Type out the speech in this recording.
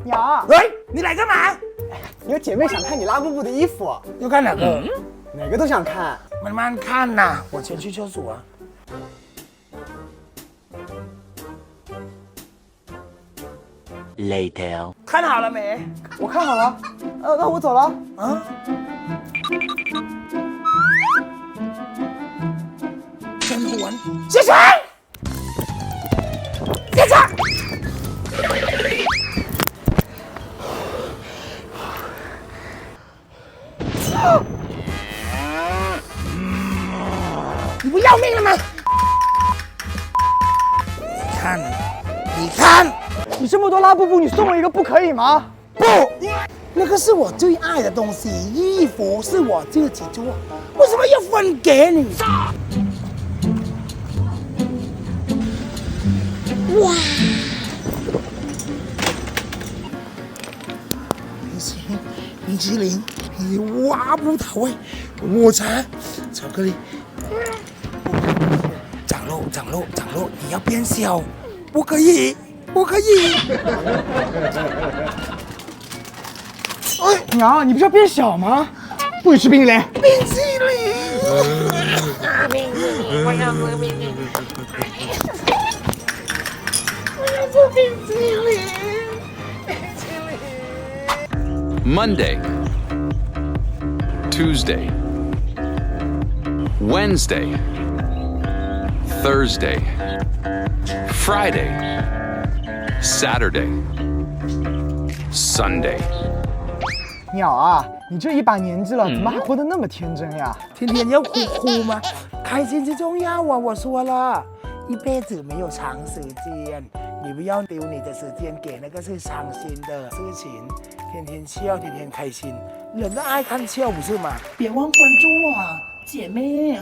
鸟，喂，你来干嘛？有姐妹想看你拉布布的衣服，要看哪个？哪个都想看。慢慢看呐，我先去厕所。Later， 看好了没？我看好了，那我走了。啊？甄嬛，先生，先生。你不要命了吗？你看，你看，你这么多拉布布，你送我一个不可以吗？不，那个是我最爱的东西，衣服是我自己做，为什么要分给你？哇！冰淇淋，哇，葡萄味，抹茶，巧克力。长肉，长肉，长肉！你要变小，不可以，不可以！哎，鸟，你不是要变小吗？不许吃冰淇淋。冰淇淋！冰淇淋，我要吃冰淇淋！我要吃冰淇淋！冰淇淋！ Monday, Tuesday, Wednesday, Thursday, Friday, Saturday, Sunday. 鸟啊，你这一把年纪了，怎么还活得那么天真呀？天天要哭哭吗？开心最重要啊！我说了，一辈子没有长时间，你不要丢你的时间给那个是伤心的事情。天天笑，天天开心，人都爱看笑，不是吗？别忘关注我，姐妹。